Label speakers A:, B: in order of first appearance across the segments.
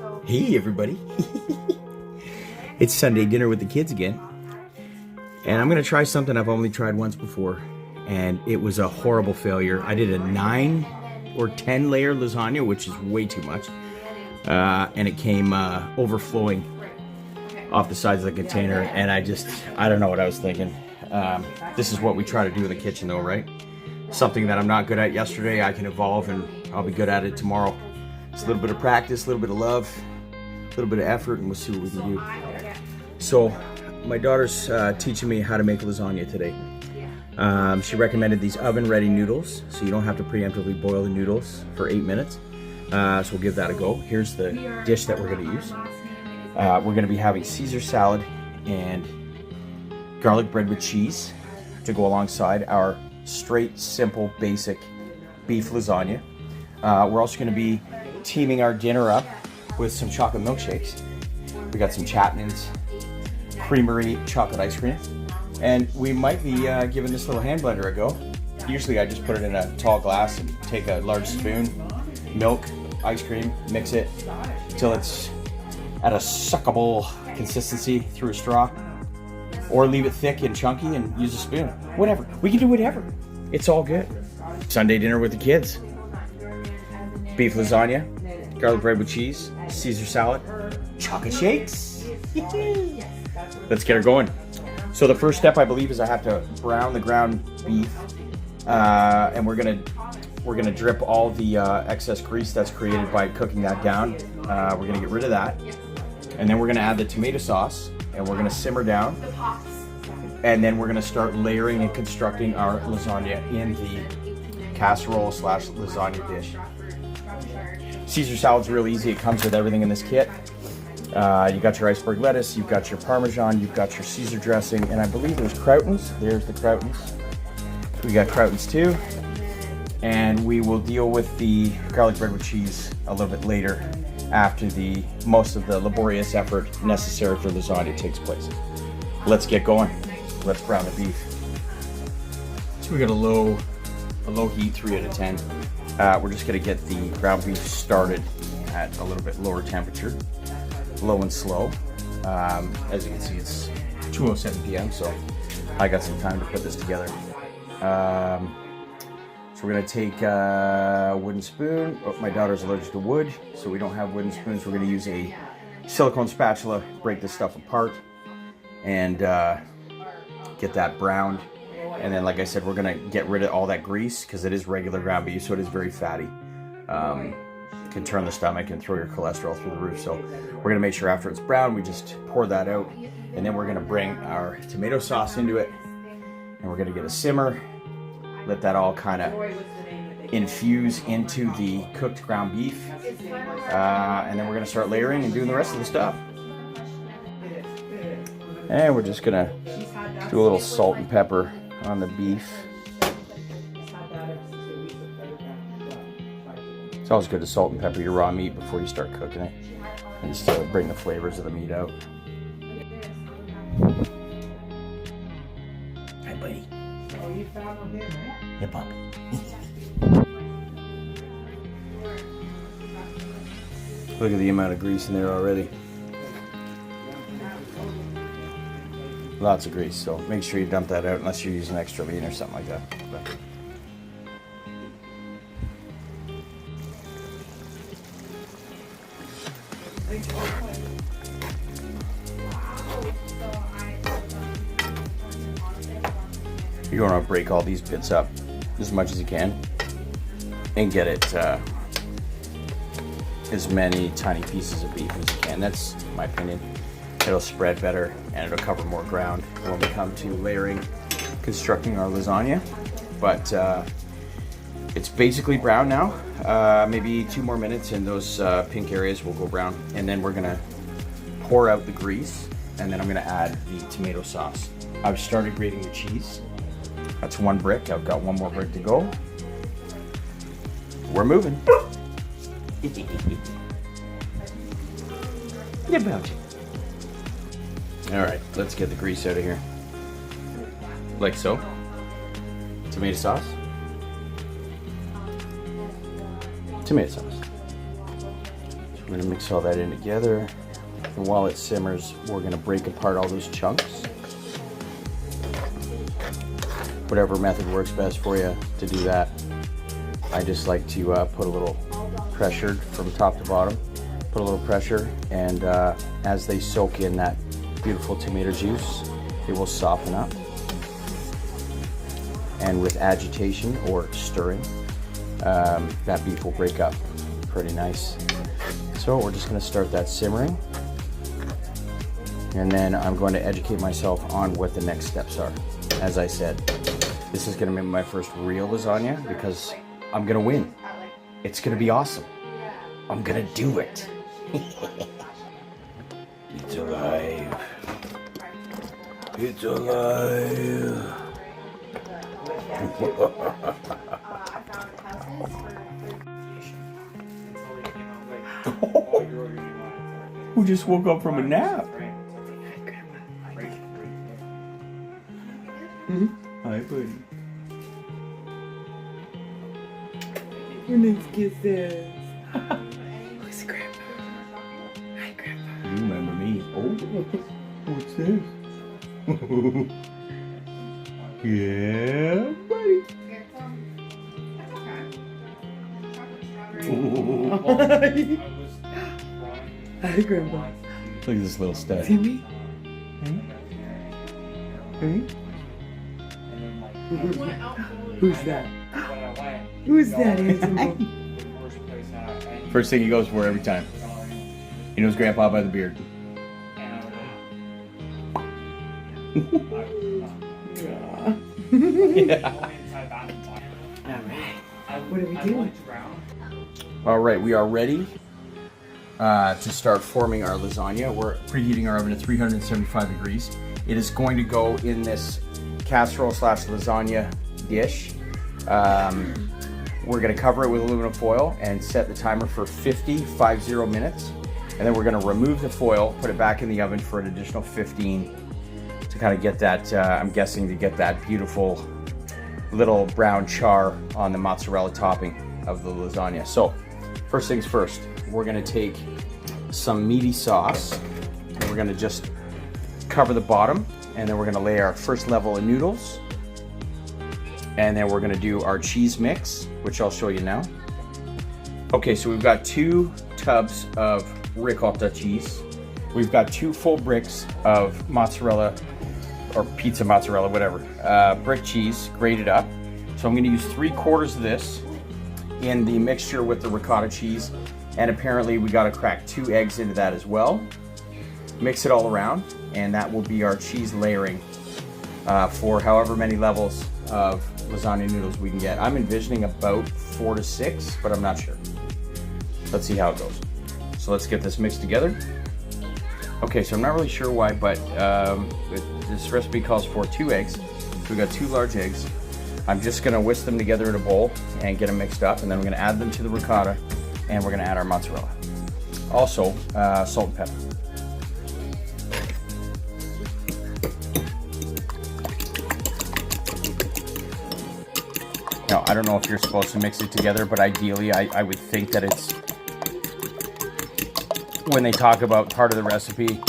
A: Hey everybody. It's Sunday dinner with the kids again. And I'm gonna try something I've only tried once before, and it was a horrible failure. I did a 9 or 10 layer lasagna, which is way too much. And it came overflowing off the sides of the container, and I don't know what I was thinking. This is what we try to do in the kitchen though, right? Something that I'm not good at yesterday, I can evolve and I'll be good at it tomorrow. It's a little bit of practice, a little bit of love, a little bit of effort, and we'll see what we can do. So my daughter's teaching me how to make lasagna today. She recommended these oven-ready noodles, so you don't have to preemptively boil the noodles for 8 minutes. So we'll give that a go. Here's the dish that we're gonna use. We're gonna be having Caesar salad and garlic bread with cheese to go alongside our straight, simple, basic beef lasagna. We're also gonna be teaming our dinner up with some chocolate milkshakes. We got some Chapman's Creamery chocolate ice cream. And we might be giving this little hand blender a go. Usually I just put it in a tall glass and take a large spoon, milk, ice cream, mix it till it's at a suckable consistency through a straw. Or leave it thick and chunky and use a spoon. Whatever. We can do whatever. It's all good. Sunday dinner with the kids. Beef lasagna, garlic bread with cheese, Caesar salad, chocolate shakes. Let's get her going. So the first step, I believe, is I have to brown the ground beef, and we're gonna drip all the excess grease that's created by cooking that down. We're gonna get rid of that, and then we're gonna add the tomato sauce, and we're gonna simmer down, and then we're gonna start layering and constructing our lasagna in the casserole / lasagna dish. Caesar salad's real easy. It comes with everything in this kit. You got your iceberg lettuce, you've got your Parmesan, you've got your Caesar dressing, and I believe there's croutons. There's the croutons. We got croutons too. And we will deal with the garlic bread with cheese a little bit later after most of the laborious effort necessary for lasagna takes place. Let's get going. Let's brown the beef. So we got a low heat, 3 out of 10. We're just gonna get the ground beef started at a little bit lower temperature, low and slow. As you can see, it's 2:07 p.m., so I got some time to put this together. So we're gonna take a wooden spoon. Oh, my daughter's allergic to wood, so we don't have wooden spoons. We're gonna use a silicone spatula, break this stuff apart, and get that browned. And then, like I said, we're gonna get rid of all that grease because it is regular ground beef, so it is very fatty. Can turn the stomach and throw your cholesterol through the roof. So we're gonna make sure after it's brown, we just pour that out, and then we're gonna bring our tomato sauce into it, and we're gonna get a simmer, let that all kind of infuse into the cooked ground beef, and then we're gonna start layering and doing the rest of the stuff. And we're just gonna do a little salt and pepper on the beef. It's always good to salt and pepper your raw meat before you start cooking it, and just to bring the flavors of the meat out. Hi, buddy.
B: Oh, you found him, right?
A: Yeah, puppy. Look at the amount of grease in there already. Lots of grease, so make sure you dump that out unless you're using extra lean or something like that. You're going to break all these bits up as much as you can and get it as many tiny pieces of beef as you can. That's my opinion. It'll spread better and it'll cover more ground when we come to layering, constructing our lasagna. But it's basically brown now. Maybe 2 more minutes and those pink areas will go brown. And then we're gonna pour out the grease, and then I'm gonna add the tomato sauce. I've started grating the cheese. That's 1 brick. I've got 1 more brick to go. We're moving. Get about you. All right, let's get the grease out of here. Like so. Tomato sauce. Tomato sauce. I'm gonna mix all that in together. And while it simmers, we're gonna break apart all those chunks. Whatever method works best for you to do that. I just like to put a little pressure from top to bottom. Put a little pressure, and as they soak in that beautiful tomato juice, it will soften up. And with agitation or stirring, that beef will break up pretty nice. So we're just gonna start that simmering. And then I'm going to educate myself on what the next steps are. As I said, this is gonna be my first real lasagna because I'm gonna win. It's gonna be awesome. I'm gonna do it. It's alive. It's alive. Who just woke up from a nap? Hi, buddy.
B: Let's get this. Who's Grandpa? Hi, Grandpa.
A: You remember me. Oh, what's this? Yeah, buddy.
B: Hi, Grandpa.
A: Look at this little stud.
B: Timmy?
A: Hey?
B: Who's that? Who's that, handsome?
A: First thing he goes for every time. He knows Grandpa by the beard. Yeah.
B: Alright. What are we doing?
A: All right, we are ready to start forming our lasagna. We're preheating our oven at 375 degrees. It is going to go in this casserole slash lasagna dish. We're gonna cover it with aluminum foil and set the timer for 50 minutes. And then we're gonna remove the foil, put it back in the oven for an additional 15 to kind of get that, I'm guessing to get that beautiful little brown char on the mozzarella topping of the lasagna. So first things first, we're gonna take some meaty sauce and we're gonna just cover the bottom, and then we're gonna lay our first level of noodles, and then we're gonna do our cheese mix, which I'll show you now. Okay, so we've got 2 tubs of ricotta cheese. We've got 2 full bricks of mozzarella, or pizza mozzarella, whatever, brick cheese grated up. So I'm gonna use 3/4 of this in the mixture with the ricotta cheese, and apparently we gotta crack 2 eggs into that as well. Mix it all around, and that will be our cheese layering for however many levels of lasagna noodles we can get. I'm envisioning about 4 to 6, but I'm not sure. Let's see how it goes. So let's get this mixed together. Okay, so I'm not really sure why, but this recipe calls for 2 eggs. So we've got 2 large eggs. I'm just gonna whisk them together in a bowl and get them mixed up, and then we're gonna add them to the ricotta, and we're gonna add our mozzarella. Also, salt and pepper. Now, I don't know if you're supposed to mix it together, but ideally, I would think that it's, when they talk about part of the recipe,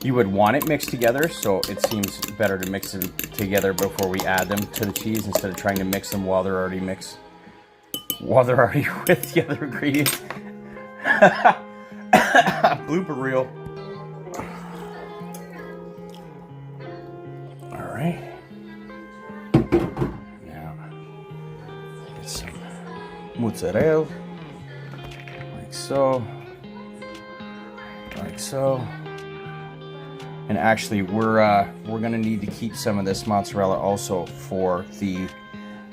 A: you would want it mixed together, so it seems better to mix them together before we add them to the cheese instead of trying to mix them while they're already mixed, while they're already with the other ingredients. Blooper reel. All right. Mozzarella, like so, like so. And actually, we're gonna need to keep some of this mozzarella also for the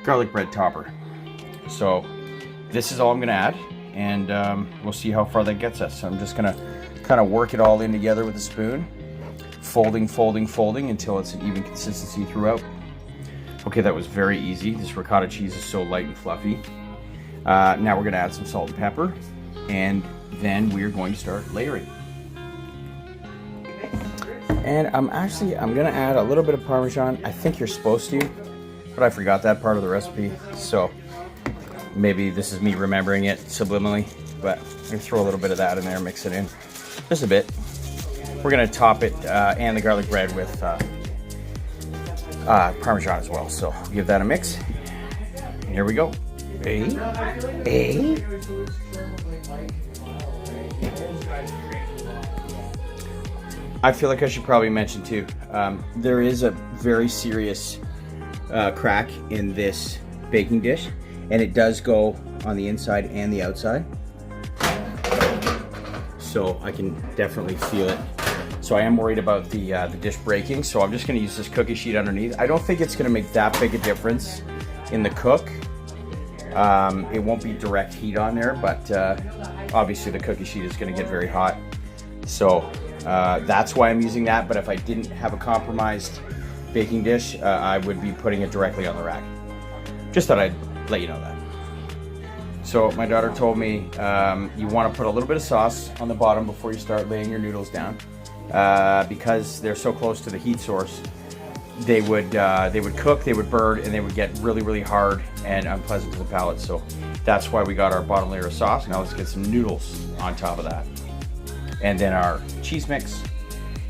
A: garlic bread topper. So this is all I'm gonna add, and we'll see how far that gets us. So I'm just gonna kind of work it all in together with a spoon, folding, folding, folding until it's an even consistency throughout. Okay, that was very easy. This ricotta cheese is so light and fluffy. Now we're gonna add some salt and pepper, and then we're going to start layering. And I'm gonna add a little bit of Parmesan. I think you're supposed to, but I forgot that part of the recipe. So maybe this is me remembering it subliminally, but I'm gonna throw a little bit of that in there, mix it in just a bit. We're gonna top it and the garlic bread with Parmesan as well. So give that a mix. Here we go. Hey. I feel like I should probably mention too, there is a very serious crack in this baking dish, and it does go on the inside and the outside. So I can definitely feel it. So I am worried about the dish breaking, so I'm just gonna use this cookie sheet underneath. I don't think it's gonna make that big a difference in the cook. It won't be direct heat on there, but obviously the cookie sheet is gonna get very hot. So that's why I'm using that, but if I didn't have a compromised baking dish, I would be putting it directly on the rack. Just thought I'd let you know that. So my daughter told me you want to put a little bit of sauce on the bottom before you start laying your noodles down, because they're so close to the heat source. They would cook, they would burn, and they would get really, really hard and unpleasant to the palate. So that's why we got our bottom layer of sauce. Now let's get some noodles on top of that. And then our cheese mix,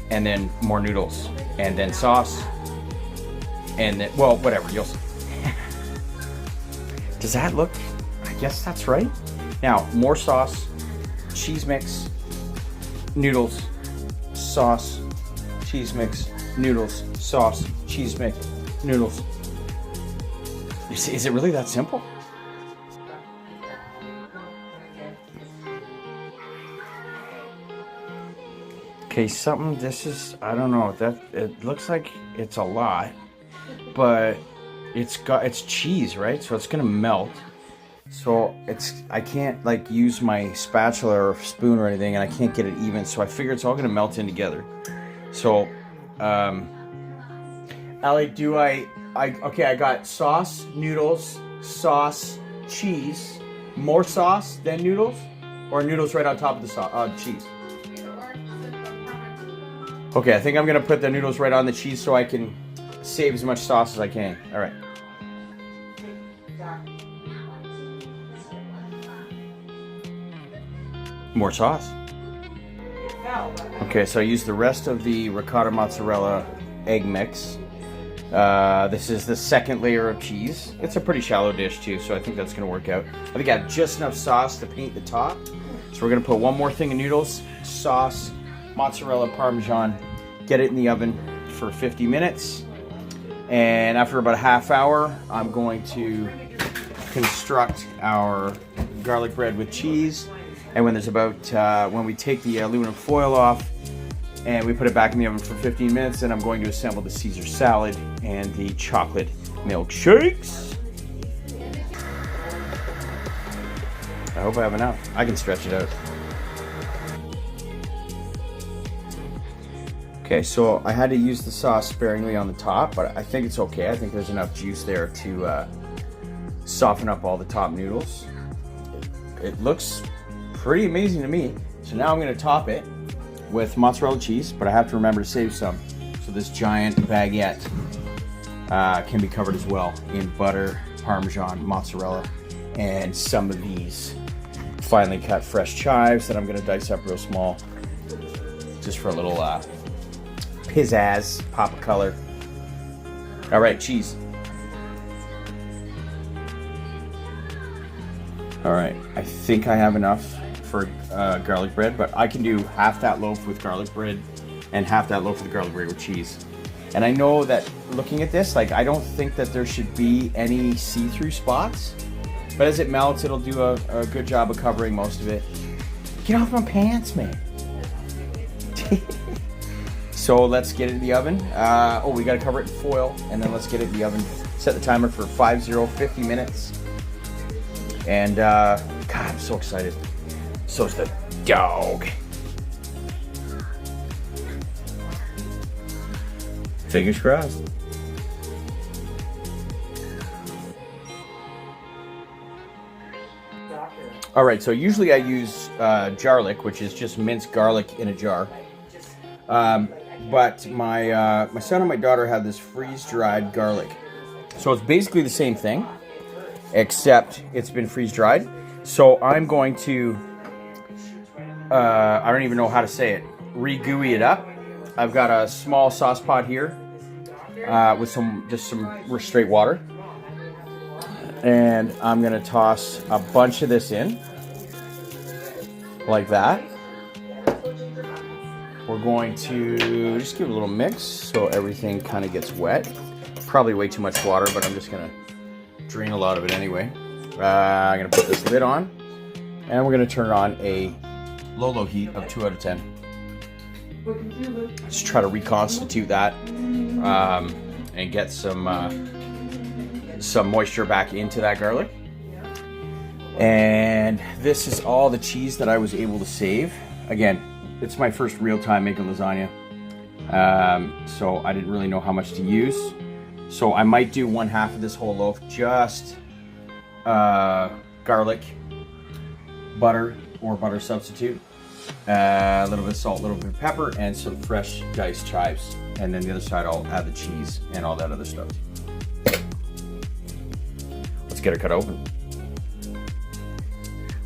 A: and then more noodles, and then sauce, and then, well, whatever, you'll see. Does that look, I guess that's right. Now, more sauce, cheese mix, noodles, sauce, cheese mix, noodles, sauce, cheese mix, noodles. Is it really that simple? Okay, I don't know, it looks like it's a lot, but it's cheese, right? So it's gonna melt. So I can't like use my spatula or spoon or anything, and I can't get it even. So I figure it's all gonna melt in together. So, Allie, okay, I got sauce, noodles, sauce, cheese, more sauce, then noodles, or noodles right on top of the cheese? Okay, I think I'm gonna put the noodles right on the cheese so I can save as much sauce as I can. All right. More sauce. Okay, so I used the rest of the ricotta mozzarella egg mix. This is the second layer of cheese. It's a pretty shallow dish too, so I think that's gonna work out. I think I have just enough sauce to paint the top. So we're gonna put one more thing of noodles, sauce, mozzarella, Parmesan, get it in the oven for 50 minutes. And after about a half hour, I'm going to construct our garlic bread with cheese. And when there's about, when we take the aluminum foil off and we put it back in the oven for 15 minutes, then I'm going to assemble the Caesar salad and the chocolate milkshakes. I hope I have enough. I can stretch it out. Okay, so I had to use the sauce sparingly on the top, but I think it's okay. I think there's enough juice there to soften up all the top noodles. It looks pretty amazing to me. So now I'm gonna top it with mozzarella cheese, but I have to remember to save some. So this giant baguette can be covered as well in butter, Parmesan, mozzarella, and some of these finely cut fresh chives that I'm gonna dice up real small, just for a little pizzazz, pop of color. All right, cheese. All right, I think I have enough for garlic bread, but I can do half that loaf with garlic bread and half that loaf of the garlic bread with cheese. And I know that looking at this, like, I don't think that there should be any see-through spots, but as it melts, it'll do a good job of covering most of it. Get off my pants, man. So let's get it in the oven. We gotta cover it in foil, and then let's get it in the oven. Set the timer for 50 minutes. And God, I'm so excited. So's the dog. Fingers crossed. All right, so usually I use garlic, which is just minced garlic in a jar. But my son and my daughter have this freeze-dried garlic. So it's basically the same thing, except it's been freeze-dried. So I'm going to I don't even know how to say it, re-gooey it up. I've got a small sauce pot here with some straight water. And I'm gonna toss a bunch of this in, like that. We're going to just give it a little mix so everything kind of gets wet. Probably way too much water, but I'm just gonna drain a lot of it anyway. I'm gonna put this lid on, and we're gonna turn on a low heat of 2 out of 10. Just try to reconstitute that and get some moisture back into that garlic. And this is all the cheese that I was able to save. Again, it's my first real time making lasagna, so I didn't really know how much to use. So I might do 1/2 of this whole loaf just garlic, butter or butter substitute, a little bit of salt, a little bit of pepper, and some fresh diced chives. And then the other side I'll add the cheese and all that other stuff. Let's get her cut open.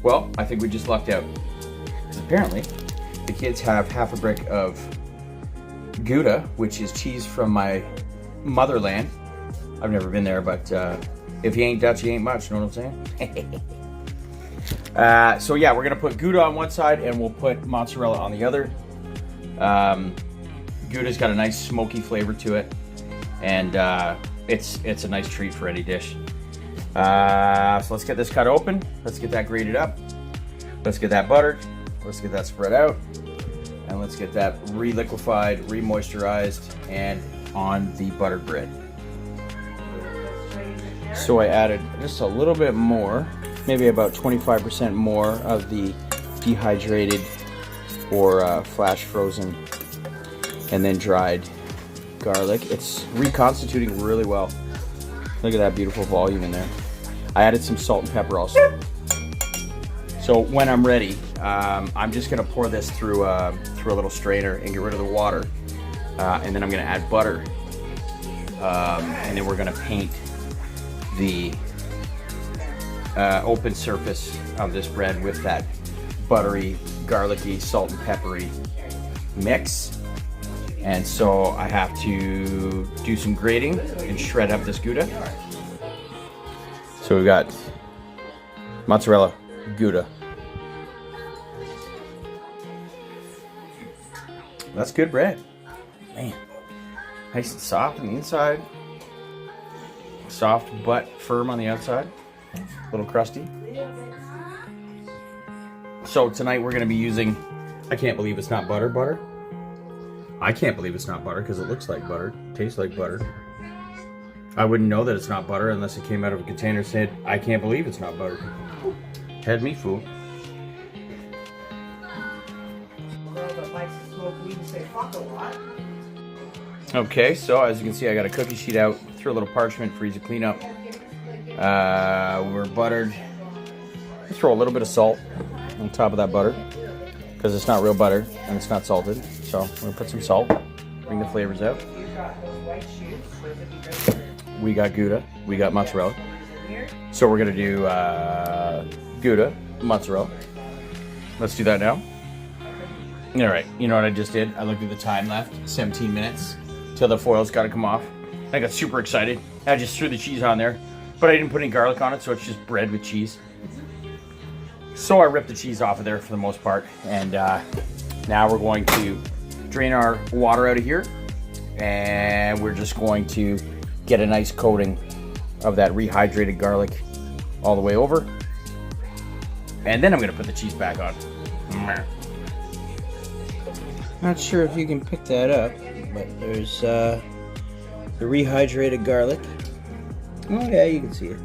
A: Well, I think we just lucked out, because apparently the kids have 1/2 a brick of Gouda, which is cheese from my motherland. I've never been there, but if you ain't Dutch, you ain't much, you know what I'm saying? So yeah, we're gonna put Gouda on one side and we'll put mozzarella on the other. Gouda's got a nice smoky flavor to it, and it's a nice treat for any dish. So let's get this cut open. Let's get that grated up. Let's get that buttered. Let's get that spread out. And let's get that re-liquefied, re-moisturized, and on the buttered bread. So I added just a little bit more, maybe about 25% more of the dehydrated or flash frozen and then dried garlic. It's reconstituting really well. Look at that beautiful volume in there. I added some salt and pepper also. So when I'm ready, I'm just gonna pour this through a little strainer and get rid of the water. And then I'm gonna add butter. And then we're gonna paint the open surface of this bread with that buttery, garlicky, salt and peppery mix. And so I have to do some grating and shred up this Gouda. So we've got mozzarella, Gouda. That's good bread. Man, nice and soft on the inside. Soft but firm on the outside. A little crusty. So tonight we're gonna be using, I can't believe it's not butter. I can't believe it's not butter because it looks like butter, tastes like butter. I wouldn't know that it's not butter unless it came out of a container and said, I can't believe it's not butter. Had me fooled. Okay, so as you can see, I got a cookie sheet out, threw a little parchment for easy cleanup. We're buttered. Throw a little bit of salt on top of that butter because it's not real butter and it's not salted. So we're gonna put some salt, bring the flavors out. We got Gouda, we got mozzarella. So we're gonna do Gouda, mozzarella. Let's do that now. All right, you know what I just did? I looked at the time left, 17 minutes till the foil's gotta come off. I got super excited. I just threw the cheese on there, but I didn't put any garlic on it, so it's just bread with cheese. So I ripped the cheese off of there for the most part, and now we're going to drain our water out of here, and we're just going to get a nice coating of that rehydrated garlic all the way over, and then I'm gonna put the cheese back on. Not sure if you can pick that up, but there's the rehydrated garlic. Oh yeah, you can see it.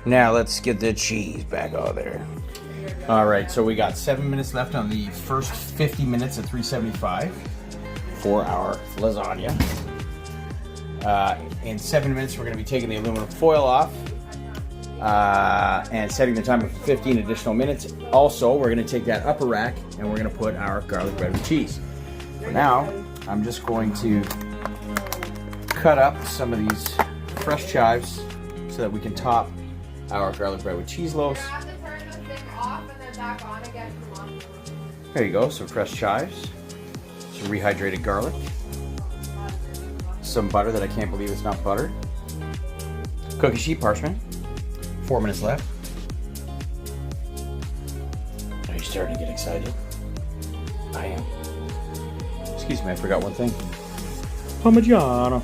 A: Now let's get the cheese back out there. All right, so we got 7 minutes left on the first 50 minutes at 375 for our lasagna. In 7 minutes, we're gonna be taking the aluminum foil off and setting the timer for 15 additional minutes. Also, we're gonna take that upper rack and we're gonna put our garlic bread with cheese. For now, I'm just going to cut up some of these fresh chives so that we can top our garlic bread with cheese loaves. There you go, some fresh chives, some rehydrated garlic, some butter that I can't believe it's not butter, cookie sheet parchment, 4 minutes left. Are you starting to get excited? I am. Excuse me, I forgot one thing. Parmigiano.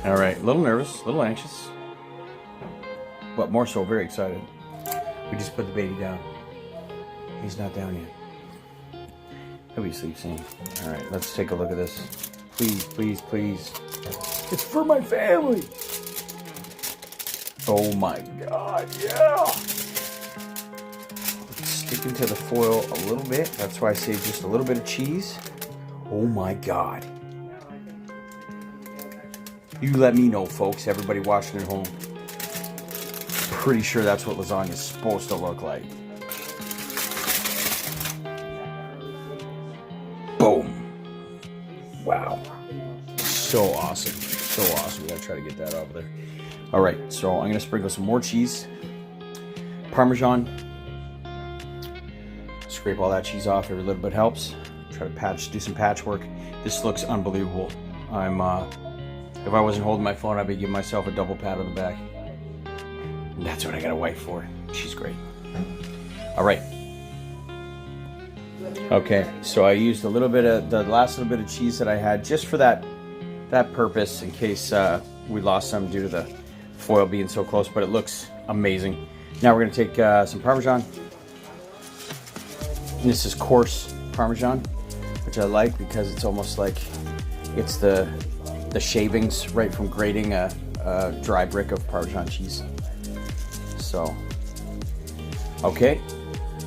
A: All right, a little nervous, a little anxious, but more so very excited. We just put the baby down. He's not down yet. He'll be asleep soon. All right, let's take a look at this. Please, please, please. It's for my family. Oh my God, yeah. Sticking to the foil a little bit. That's why I saved just a little bit of cheese. Oh my God. You let me know, folks, everybody watching at home. Pretty sure that's what lasagna is supposed to look like. Boom. Wow. So awesome. So awesome. We gotta try to get that out of there. All right, so I'm gonna sprinkle some more cheese. Parmesan. Scrape all that cheese off. Every little bit helps. Try to do some patchwork. This looks unbelievable. If I wasn't holding my phone, I'd be giving myself a double pat on the back. And that's what I got a wife for. She's great. All right. Okay, so I used a little bit of the last little bit of cheese that I had just for that purpose, in case we lost some due to the foil being so close. But it looks amazing. Now we're gonna take some Parmesan. And this is coarse Parmesan, which I like because it's almost like it's the shavings right from grating a dry brick of Parmesan cheese. So, okay,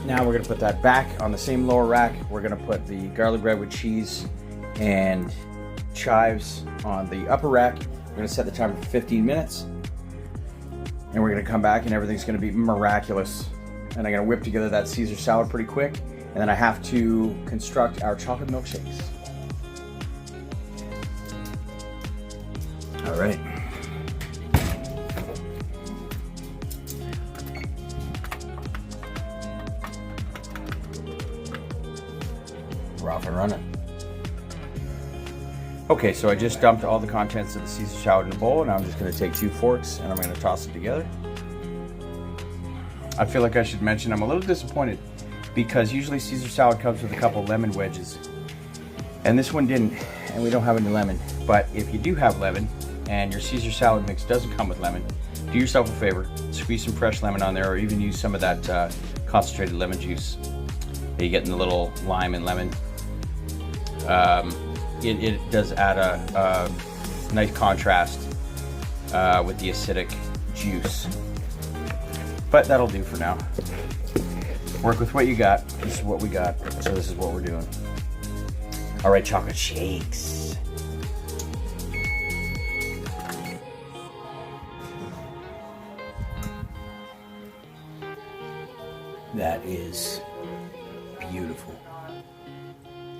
A: now we're gonna put that back on the same lower rack. We're gonna put the garlic bread with cheese and chives on the upper rack. We're gonna set the timer for 15 minutes. And we're gonna come back and everything's gonna be miraculous. And I'm gonna whip together that Caesar salad pretty quick. And then I have to construct our chocolate milkshakes. All right. We're off and running. Okay, so I just dumped all the contents of the Caesar salad in a bowl, and I'm just going to take 2 forks and I'm going to toss it together. I feel like I should mention I'm a little disappointed because usually Caesar salad comes with a couple lemon wedges, and this one didn't, and we don't have any lemon. But if you do have lemon, and your Caesar salad mix doesn't come with lemon, do yourself a favor, squeeze some fresh lemon on there, or even use some of that concentrated lemon juice that you get in the little lime and lemon. It does add a nice contrast with the acidic juice. But that'll do for now. Work with what you got. This is what we got, so this is what we're doing. All right, chocolate shakes. That is beautiful.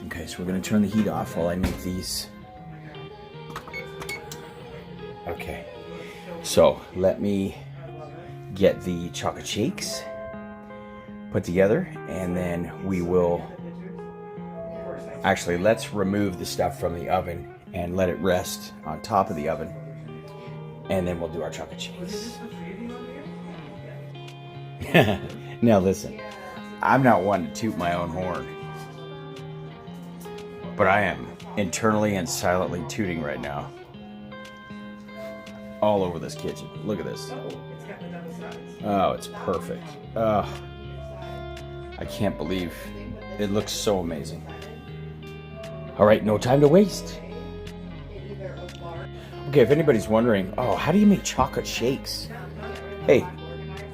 A: Okay, so we're gonna turn the heat off while I make these. Okay, so let me get the chocolate shakes put together, and then we will actually, let's remove the stuff from the oven and let it rest on top of the oven, and then we'll do our chocolate shakes. Now listen, I'm not one to toot my own horn, but I am internally and silently tooting right now. All over this kitchen. Look at this. Oh, it's perfect. Oh, I can't believe it looks so amazing. All right, no time to waste. Okay, if anybody's wondering, oh, how do you make chocolate shakes? Hey,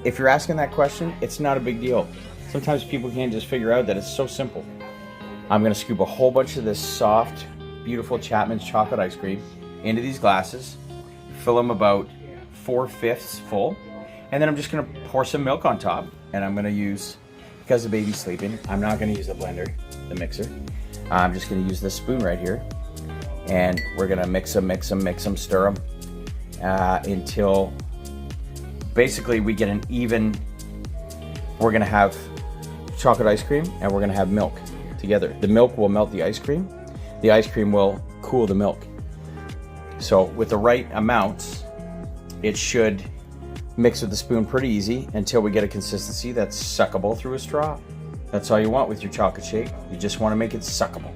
A: if you're asking that question, it's not a big deal. Sometimes people can't just figure out that it's so simple. I'm gonna scoop a whole bunch of this soft, beautiful Chapman's chocolate ice cream into these glasses, fill them about 4/5 full, and then I'm just gonna pour some milk on top, and I'm gonna use because the baby's sleeping, I'm not gonna use the blender, the mixer. I'm just gonna use this spoon right here. And we're gonna mix them, stir them until basically we get an even, we're gonna have chocolate ice cream and we're gonna have milk together. The milk will melt the ice cream will cool the milk. So with the right amounts, it should mix with the spoon pretty easy until we get a consistency that's suckable through a straw. That's all you want with your chocolate shake. You just want to make it suckable.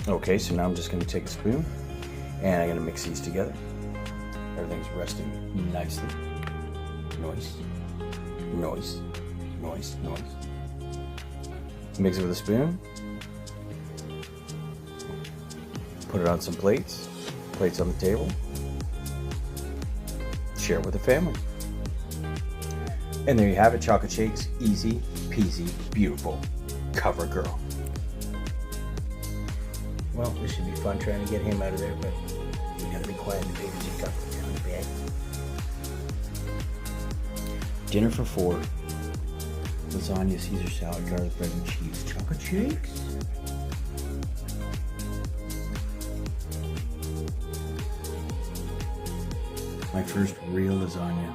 A: Okay, so now I'm just going to take a spoon and I'm going to mix these together. Everything's resting nicely. Noise, noise, noise, noise. Mix it with a spoon. Put it on some plates. Plates on the table. Share it with the family. And there you have it, chocolate shakes. Easy peasy, beautiful. Cover girl. Well, this should be fun trying to get him out of there, but we gotta be quiet. The baby's just got down to bed. Dinner for 4. Lasagna, Caesar salad, garlic bread and cheese, chocolate shakes. My first real lasagna.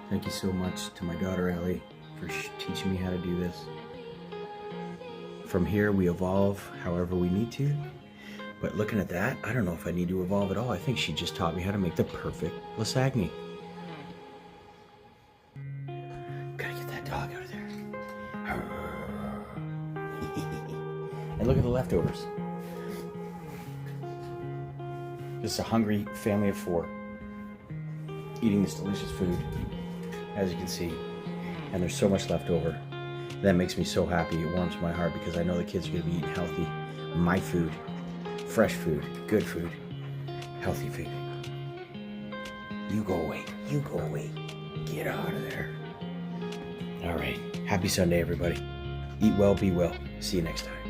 A: Thank you so much to my daughter Ellie for teaching me how to do this. From here we evolve however we need to. But looking at that, I don't know if I need to evolve at all. I think she just taught me how to make the perfect lasagna. Gotta get that dog out of there. And look at the leftovers. Just a hungry family of 4 eating this delicious food, as you can see. And there's so much left over. That makes me so happy. It warms my heart because I know the kids are gonna be eating healthy. My food, fresh food, good food, healthy food. You go away, you go away. Get out of there. All right, happy Sunday, everybody. Eat well, be well. See you next time.